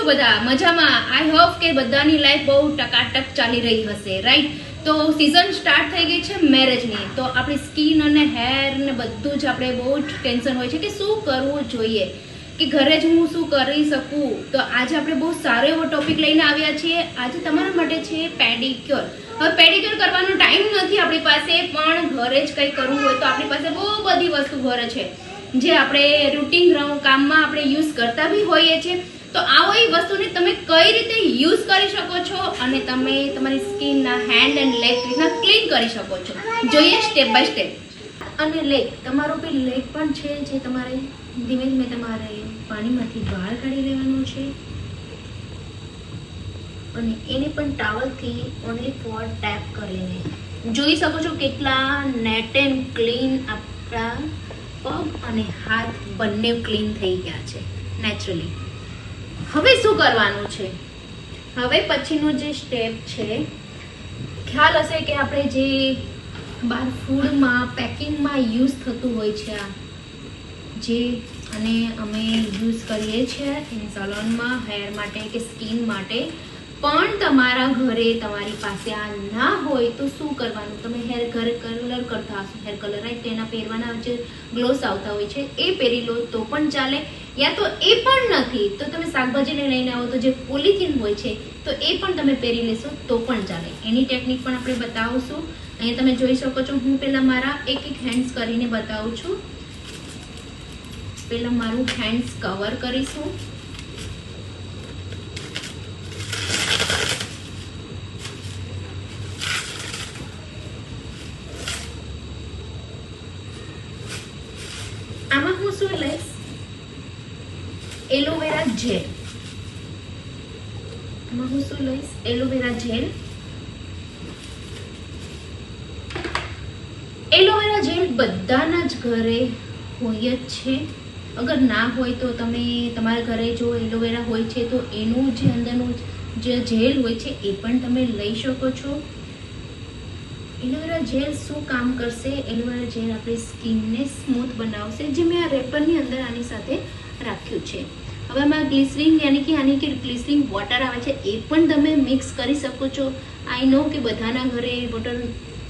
છો બધા મજામાં? આઈ હોપ કે બધાની લાઈફ બહુ ટકાટક ચાલી રહી હશે, રાઈટ? તો સિઝન સ્ટાર્ટ થઈ ગઈ છે મેરેજની, તો આપણી સ્કિન અને હેર ને બધું જ આપણે બહુ જ ટેન્શન હોય છે કે શું કરવું જોઈએ, કે ઘરે જ હું શું કરી શકું. તો આજે આપણે બહુ સારો એવો ટોપિક લઈને આવ્યા છીએ. આજે તમારા માટે છે પેડિક્યોર. હવે પેડિક્યોર કરવાનો ટાઈમ નથી આપણી પાસે, પણ ઘરે જ કંઈ કરવું હોય તો આપણી પાસે બહુ બધી વસ્તુ ઘરે છે જે આપણે રૂટીન કામમાં આપણે યુઝ કરતા બી હોઈએ છીએ. તો આવી વસ્તુને તમે કઈ રીતે યુઝ કરી શકો છો અને તમે તમારી સ્કિનના હેન્ડ એન્ડ લેગ રીતના ક્લીન કરી શકો છો, જોઈએ સ્ટેપ બાય સ્ટેપ. અને લેગ, તમારો બી લેગ પણ છે જે તમારે ધીમે ધીમે તમારે પાણીમાંથી બહાર કાઢી લેવાનું છે અને એને પણ ટાવલથી ઓનલી ફોર ટેપ કરીને જોઈ શકો છો કેટલા નેટ એન્ડ ક્લીન આપણા પગ અને હાથ બંને ક્લીન થઈ ગયા છે નેચરલી. હવે શું કરવાનું છે? હવે પછીનો જે સ્ટેપ છે, ખ્યાલ હશે કે આપણે જે બહાર ફૂડમાં પેકિંગમાં યુઝ થતું હોય છે આ જે, અને અમે યુઝ કરીએ છીએ ઇન સલોનમાં હેર માટે કે સ્કિન માટે. પણ તમારા ઘરે તમારી પાસે આ ના હોય તો શું કરવાનું? તમે હેર ઘરે કલર કરતા હશો, હેર કલર રાઈટ, તેના પહેરવાના જે ગ્લોવ્સ આવતા હોય છે એ પહેરી લો તો પણ ચાલે. યા તો એ પણ નથી તો તમે શાકભાજીને લઈને આવો તો જે પોલિથીન હોય છે તો એ પણ તમે પહેરી લેશો તો પણ ચાલે. એની ટેકનિક પણ આપણે બતાવશું. અહીંયા તમે જોઈ શકો છો, હું પહેલાં મારા એક હેન્ડ્સ કરીને બતાવું છું. પહેલાં મારું હેન્ડ્સ કવર કરીશું. આમાં હું શું લઈશ? Aloe vera gel. આમાં હું શું લઈશ? Aloe vera gel. એલોવેરા જેલ બધાના જ ઘરે હોય જ છે. અગર ના હોય તો તમે તમારા ઘરે જો એલોવેરા હોય છે તો એનું જે અંદરનું જે જેલ હોય છે એ પણ તમે લઈ શકો છો. એલોવેરા જેલ શું કામ કરશે? એલોવેરા જેલ આપણી સ્કિનને સ્મૂથ બનાવશે, જે મેં આ રેપરની અંદર આની સાથે રાખ્યું છે. હવે આમાં ગ્લિસરીન આની કે ગ્લિસરીન વોટર આવે છે એ પણ તમે મિક્સ કરી શકો છો. આઈ નો કે બધાના ઘરે વોટર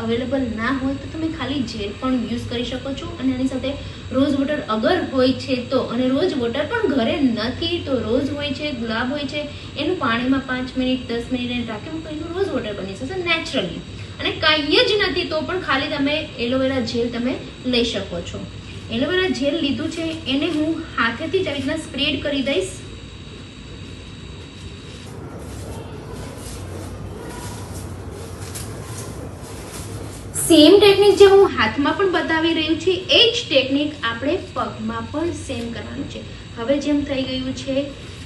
અવેલેબલ ના હોય તો તમે ખાલી જેલ પણ યુઝ કરી શકો છો. અને આની સાથે રોઝ વોટર અગર હોય છે તો, અને રોઝ વોટર પણ ઘરે નથી તો રોઝ હોય છે, ગુલાબ હોય છે, એનું પાણીમાં 5 મિનિટ 10 મિનિટ રાખીને તો એનું રોઝ વોટર બની જશે નેચરલી. અને કાંઈ જ નથી તો પણ ખાલી તમે એલોવેરા જેલ તમે લઈ શકો છો. એલોવેરા જેલ લીધું છે એને હું હાથેથી જ આવી રીતના સ્પ્રેડ કરી દઈશ. સેમ ટેકનિક જે હું હાથમાં પણ બતાવી રહ્યું છું એ જ ટેકનિક આપણે પગમાં પણ સેમ કરવાનું છે. હવે જેમ થઈ ગયું છે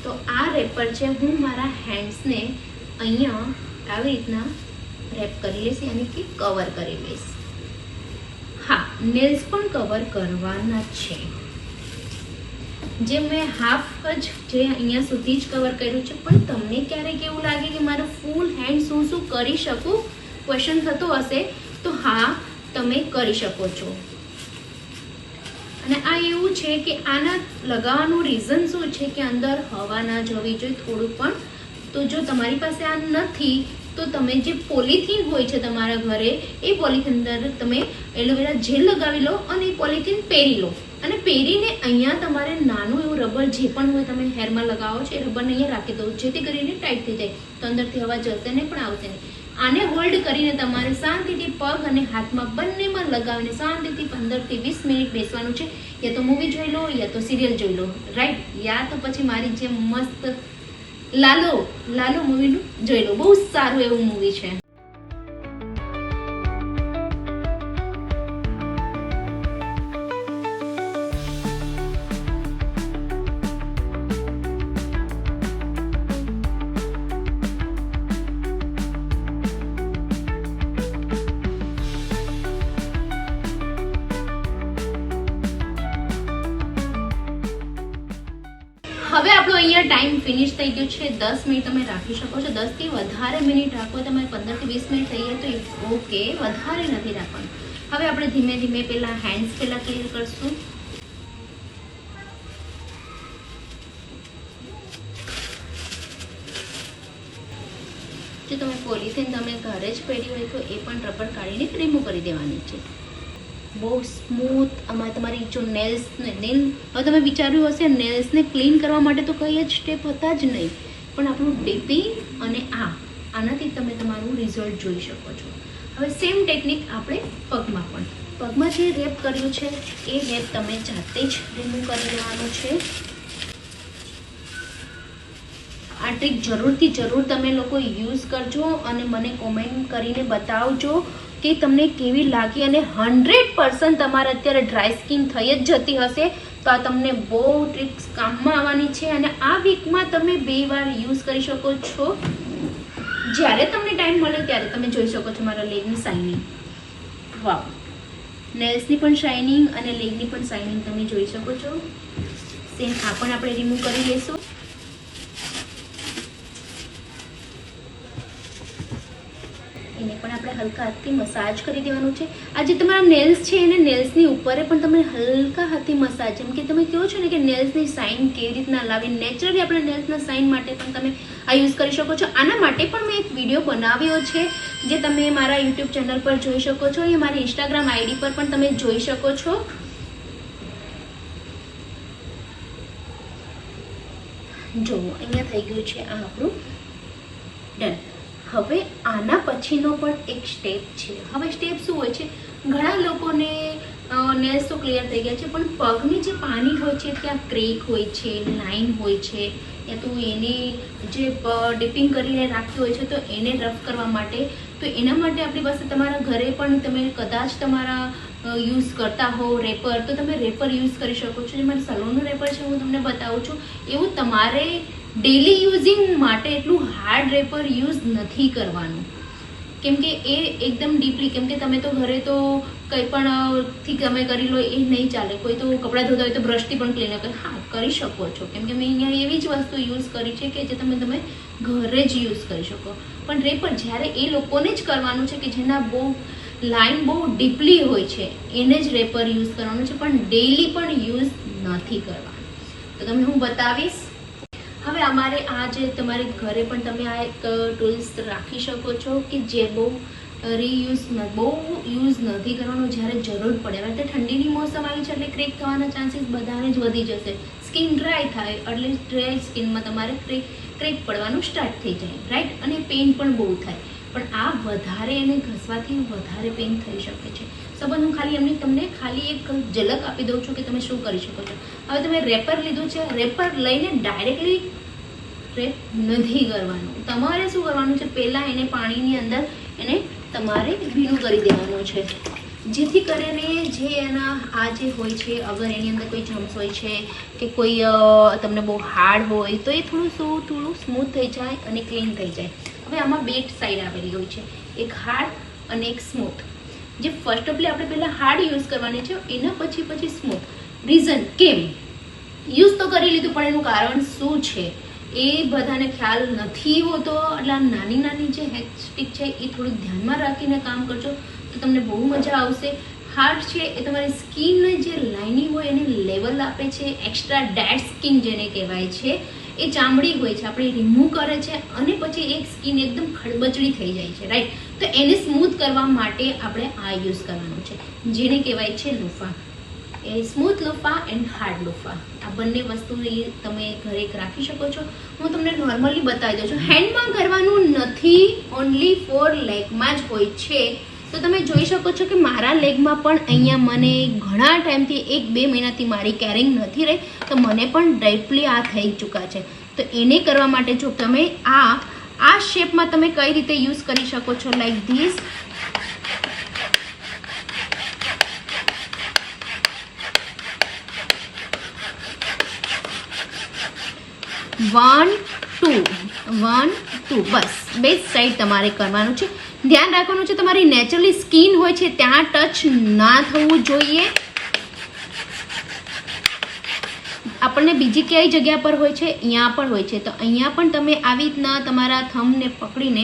તો આ રેપર છે, હું મારા હેન્ડ્સને અહીંયા આવી રીતના રેપ કરી લઈશ, યાની કે કવર કરી લઈશ. હા, નેલ્સ પણ કવર કરવાના છે. જે મેં હાફ જ જે અહીંયા સુધી જ કવર કર્યું છે, પણ તમને ક્યારેક એવું લાગે કે મારું ફૂલ હેન્ડ શું કરી શકું, ક્વેશ્ચન થતો હશે તો હા તમે કરી શકો છો. અને આ એવું છે કે આના લગાવવાનું રીઝન શું છે કે અંદર હવા ના જવી જોઈએ થોડું પણ. તો જો તમારી પાસે આ નથી તો તમે જે પોલિથીન હોય છે તમારા ઘરે એ પોલિથીન અંદર તમે એલોવેરા જેલ લગાવી લો અને એ પોલિથીન પહેરી લો. અને પહેરીને અહીંયા તમારે નાનું એવું રબર જે પણ હોય તમે હેરમાં લગાવો છો એ રબરને અહીંયા રાખી દો, જેથી કરીને ટાઈટ થઈ જાય તો અંદરથી હવા જશે નહીં પણ આવશે નહીં. આને હોલ્ડ કરીને તમારે શાંતિથી પગ અને હાથમાં બંનેમાં લગાવીને શાંતિથી 15 થી 20 મિનિટ બેસવાનું છે. યા તો મૂવી જોઈ લો યા તો સિરિયલ જોઈ લો, રાઈટ? યા તો પછી મારી જે મસ્ત લાલો મૂવીનું જોઈ લો, બહુ સારું એવું મૂવી છે. હવે આપણો અહીંયા ટાઈમ ફિનિશ થઈ ગયો છે. 10 મિનિટ તમે રાખી શકો છો. 10 થી વધારે મિનિટ રાખો તમારે 15 થી 20 મિનિટ થઈ જાય તો ઇટ્સ ઓકે, વધારે નથી રાખવાનું. હવે આપણે ધીમે ધીમે પહેલા હેન્ડ્સ પહેલા ક્લિયર કરશું. જો તમે પોલિથીન તમે ઘરે જ પહેરી હોય તો એ પણ રબર કાઢીને રિમૂવ કરી દેવાની છે. બહુ સ્મૂથ. આમાં તમારી જો નેલ્સને હવે તમે વિચાર્યું હશે નેલ્સને ક્લીન કરવા માટે તો કંઈ જ સ્ટેપ હતા જ નહીં, પણ આપણું ડિપિંગ અને આનાથી તમે તમારું રિઝલ્ટ જોઈ શકો છો. હવે સેમ ટેકનિક આપણે પગમાં જે રેપ કર્યું છે એ રેપ તમે જાતે જ રિમૂવ કરી દેવાનું છે. આ ટ્રીક જરૂરથી જરૂર તમે લોકો યુઝ કરજો અને મને કોમેન્ટ કરીને બતાવજો કે તમને કેવી લાગી. અને 100% તમારે અત્યારે ડ્રાય સ્કિન થઈ જ જતી હશે તો આ તમને બહુ ટ્રિક્સ કામમાં આવવાની છે. અને આ વીકમાં તમે 2 વાર યુઝ કરી શકો છો. જ્યારે તમને ટાઈમ મળે ત્યારે તમે જોઈ શકો છો મારા લેગની શાઇનિંગ. વાવ, નેલ્સની પણ શાઇનિંગ અને લેગની પણ શાઇનિંગ તમે જોઈ શકો છો. સેમ આ પણ આપણે રિમૂવ કરી લઈશું. એને પણ આપણે હલકા હાથથી મસાજ કરી દેવાનું છે. આ જે તમારા નેલ્સ છે એને નેલ્સની ઉપર પણ તમે હલકા હાથથી મસાજ, જેમ કે તમે કહો છો ને કે નેલ્સની સાઇન કેવી રીતના લાવી, નેચરલી આપણે નેલ્સના સાઇન માટે પણ તમે આ યુઝ કરી શકો છો. આના માટે પણ મેં એક વિડીયો બનાવ્યો છે જે તમે મારા યુટ્યુબ ચેનલ પર જોઈ શકો છો, એ મારી ઇન્સ્ટાગ્રામ આઈડી પર પણ તમે જોઈ શકો છો. જો અહીંયા થઈ ગયું છે આ આપણું ડન. હવે આના પછીનો પણ એક સ્ટેપ છે. હવે સ્ટેપ શું હોય છે, ઘણા લોકોને નેલ્સ તો ક્લિયર થઈ ગયા છે પણ પગની જે પાની હોય છે ત્યાં ક્રેક હોય છે, લાઈન હોય છે, યા તો એને જે ડિપિંગ કરીને રાખ્યું હોય છે તો એને રફ કરવા માટે, તો એના માટે આપણી પાસે તમારા ઘરે પણ તમે કદાચ તમારા યુઝ કરતા હો રેપર, તો તમે રેપર યુઝ કરી શકો છો. જે મારા સલોનનું રેપર છે હું તમને બતાવું છું. એવું તમારે ડેલી યુઝિંગ માટે એટલું હાર્ડ રેપર યુઝ નથી કરવાનું, કેમ કે એ એકદમ ડીપલી, કેમ કે તમે તો ઘરે તો કંઈ પણ થી તમે કરી લો એ નહીં ચાલે. કોઈ તો કપડાં ધોતા હોય તો બ્રશથી પણ ક્લીન કરે, હા કરી શકો છો, કેમ કે મેં અહીંયા એવી જ વસ્તુ યુઝ કરી છે કે જે તમે ઘરે જ યુઝ કરી શકો. પણ રેપર જ્યારે એ લોકોને જ કરવાનું છે કે જેના બહુ લાઈન બહુ ડીપલી હોય છે, એને જ રેપર યુઝ કરવાનું છે, પણ ડેઈલી પણ યુઝ નથી કરવાનું. તો તમને હું બતાવીશ. હવે અમારે આ જે તમારે ઘરે પણ તમે આ એક ટૂલ્સ રાખી શકો છો કે જે બહુ યુઝ નથી કરવાનો, જ્યારે જરૂર પડે. હવે ઠંડીની મોસમ આવી છે એટલે ક્રેક થવાના ચાન્સીસ બધાને જ વધી જશે. સ્કિન ડ્રાય થાય એટલે ડ્રાય સ્કિનમાં તમારે ક્રેક પડવાનું સ્ટાર્ટ થઈ જાય, રાઈટ? અને પેઇન પણ બહુ થાય. પણ આ વધારે એને ઘસવાથી વધારે પેઇન થઈ શકે છે. સબંધ હું ખાલી એમની તમને ખાલી એક ઝલક આપી દઉં છું કે તમે શું કરી શકો છો. હવે તમે રેપર લીધું છે, રેપર લઈને ડાયરેક્ટલી રેપ નથી કરવાનું. તમારે શું કરવાનું છે, પહેલાં એને પાણીની અંદર એને તમારે ભીનું કરી દેવાનું છે, જેથી કરીને જે એના આ જે હોય છે, અગર એની અંદર કોઈ જમ્સ હોય છે કે કોઈ તમને બહુ હાર્ડ હોય તો એ થોડું સ્મૂથ થઈ જાય અને ક્લીન થઈ જાય. હવે આમાં 2 સાઈડ આવેલી હોય છે, એક હાર્ડ અને એક સ્મૂથ. જે ફર્સ્ટ ઓફલી આપણે પહેલાં હાર્ડ યુઝ કરવાની છે, એના પછી સ્મૂથ. રીઝન કેમ યુઝ તો કરી લીધું પણ એનું કારણ શું છે એ બધાને ખ્યાલ નથી હોતો. એટલે નાની જે હેક્સ્ટિક છે એ થોડુંક ધ્યાનમાં રાખીને કામ કરજો તો તમને બહુ મજા આવશે. હાર્ડ છે એ તમારી સ્કિનને જે લાઇનિંગ હોય એને લેવલ આપે છે, એક્સ્ટ્રા ડેડ સ્કિન જેને કહેવાય છે, એ ચામડી હોય છે આપણે રિમૂવ કરે છે અને પછી એક સ્કિન એકદમ ખડબચડી થઈ જાય છે, રાઈટ? તો એને સ્મૂથ કરવા માટે આપણે આ યુઝ કરવાનું છે, જેને કહેવાય છે લોફા. એ સ્મૂથ લોફા એન્ડ હાર્ડ લોફા, આ બંને વસ્તુ તમે ઘરે રાખી શકો છો. હું તમને નોર્મલી બતાવી દઉં છું. હેન્ડમાં કરવાનું નથી, ઓનલી ફોર લેગમાં જ હોય છે. તો તમે જોઈ શકો છો કે મારા લેગમાં પણ અહીંયા મને ઘણા ટાઈમથી 1-2 મહિનાથી મારી કેરિંગ નથી રહી, તો મને પણ ડાયપલી આ થઈ ચૂક્યા છે. તો એને કરવા માટે જો તમે આ શેપમાં તમે કઈ રીતે યુઝ કરી શકો છો, લાઈક ધીસ. 1 2 બસ બે સાઈડ તમારે કરવાનું છે. ધ્યાન રાખવાનું છે તમારી નેચરલી સ્કિન હોય છે ત્યાં ટચ ના થવું જોઈએ. આપણને બીજી કઈ જગ્યા પર હોય છે, અહીંયા પણ હોય છે, તો અહીંયા પણ તમે આવી રીતના તમારા થંબને પકડીને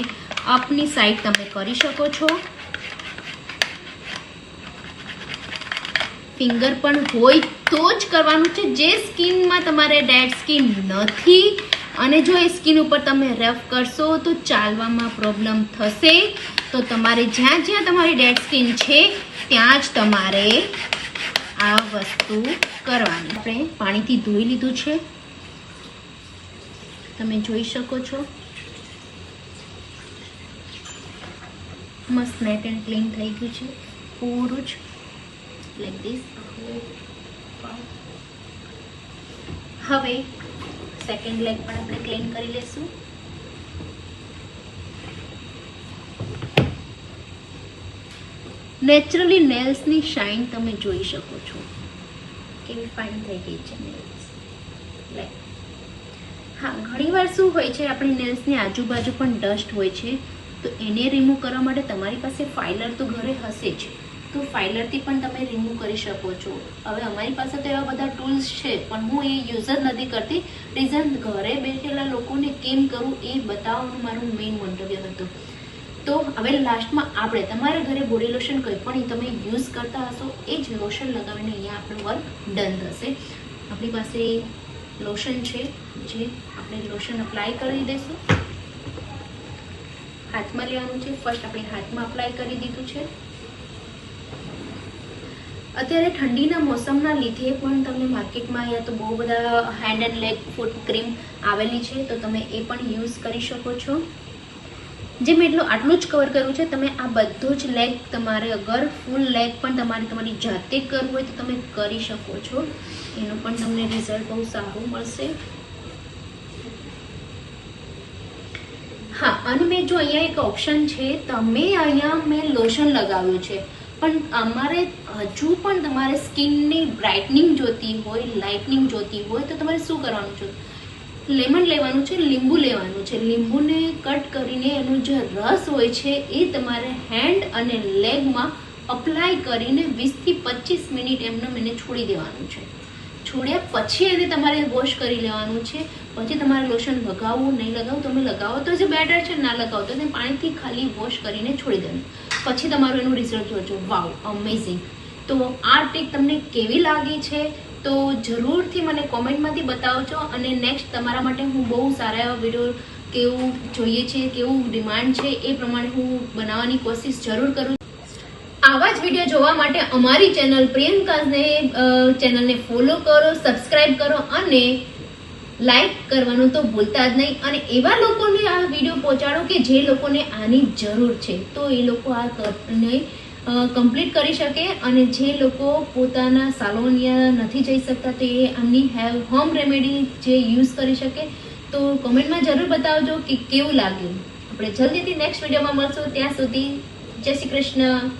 અપની સાઈડ તમે કરી શકો છો. ફિંગર પણ હોય તો જ કરવાનું છે. જે સ્કિનમાં તમારે ડેડ સ્કિન નથી અને જો એ સ્કિન ઉપર તમે રફ કરશો તો ચાલવામાં પ્રોબ્લેમ થશે. તો તમારે જ્યાં જ્યાં તમારી ડેડ સ્કિન છે ત્યાં જ તમારે આ વસ્તુ કરવાની. આપણે પાણીથી ધોઈ લીધું છે, તમે જોઈ શકો છો. મસ્ત નેટ એન્ડ ક્લીન થઈ ગયું છે પૂરું જ લાઈક ધીસ. હવે સેકન્ડ લેગ પણ આપણે ક્લીન કરી લેશું. નેચરલી નેલ્સની શાઇન તમે જોઈ શકો છો, કેવી ફાઇન થઈ ગઈ છે નેલ્સ. હા, ઘણીવાર શું હોય છે, આપણી નેલ્સની આજુબાજુ પણ ડસ્ટ હોય છે, તો એને રિમૂવ કરવા માટે તમારી પાસે ફાઇલર તો ઘરે હશે જ, તો ફાઇલરથી પણ તમે રિમૂવ કરી શકો છો. હવે અમારી પાસે તો એવા બધા ટૂલ્સ છે, પણ હું એ યુઝ જ નથી કરતી. રીઝન ઘરે બેઠેલા લોકોને કેમ કરવું એ બતાવવાનું મારું મેઇન મંતવ્ય હતું. તો હવે લાસ્ટમાં આપણે તમારા ઘરે બોડી લોશન કંઈ પણ તમે યુઝ કરતા હશો એ જ લોશન લગાવીને અહીંયા આપણું વર્ક ડન થશે. આપણી પાસે લોશન છે, જે આપણે લોશન અપ્લાય કરી દઈશું. હાથમાં લેવાનું છે. ફર્સ્ટ આપણે હાથમાં અપ્લાય કરી દીધું છે. અત્યારે ઠંડીના મોસમના લીધે પણ તમને માર્કેટમાં યા તો બહુ બધા hand and leg foot cream આવેલી છે, તો તમે એ પણ યુઝ કરી શકો છો. જે મેં આટલું જ કવર કર્યું છે, તમે આ બધું જ લેગ તમારે અગર ફૂલ લેગ પણ તમારી જાતે કરવું હોય તો તમે કરી શકો છો. એનું પણ તમને રિઝલ્ટ બહુ સારું મળશે. હા, અને મેં જો અહીંયા એક ઓપ્શન છે, તમે અહીંયા મેં લોશન લગાવ્યું છે, પણ અમારે હજુ પણ તમારે સ્કિનની બ્રાઇટનિંગ જોતી હોય, લાઇટનિંગ જોતી હોય તો તમારે શું કરવાનું છે, લેમન લેવાનું છે, લીંબુ લેવાનું છે. લીંબુને કટ કરીને એનો જે રસ હોય છે એ તમારે હેન્ડ અને લેગમાં અપ્લાય કરીને 20 થી 25 મિનિટ એમને મને છોડી દેવાનું છે. છોડ્યા પછી એને તમારે વોશ કરી લેવાનું છે. પછી તમારે લોશન લગાવવું નહીં લગાવવું, તમે લગાવો તો જે બેટર છે, ના લગાવો તો પાણીથી ખાલી વોશ કરીને છોડી દેવાનું. પછી તમારું એનું રિઝલ્ટ જોજો. વાવ, અમેઝિંગ. તો આ ટીપ તમને કેવી લાગી છે તો જરૂરથી મને કોમેન્ટમાંથી બતાવજો. અને નેક્સ્ટ તમારા માટે હું બહુ સારા એવા વિડીયો કેવું જોઈએ છે, કેવું ડિમાન્ડ છે એ પ્રમાણે હું બનાવવાની કોશિશ જરૂર કરું. આવા જ વિડીયો જોવા માટે અમારી ચેનલ પ્રિયંકાઝને ચેનલને ફોલો કરો, સબસ્ક્રાઇબ કરો અને લાઈક કરવાનું તો ભૂલતા જ નહીં. અને એવા લોકોને આ વિડીયો પહોંચાડો કે જે લોકોને આની જરૂર છે, તો એ લોકો આ કમ્પ્લીટ કરી શકે. અને જે લોકો પોતાના સાલોન યા નથી જઈ શકતા તો એ આમની હોમ રેમેડી જે યુઝ કરી શકે. તો કોમેન્ટમાં જરૂર બતાવજો કે કેવું લાગ્યું. આપણે જલ્દીથી નેક્સ્ટ વિડીયોમાં મળશું. ત્યાં સુધી જય શ્રી કૃષ્ણ.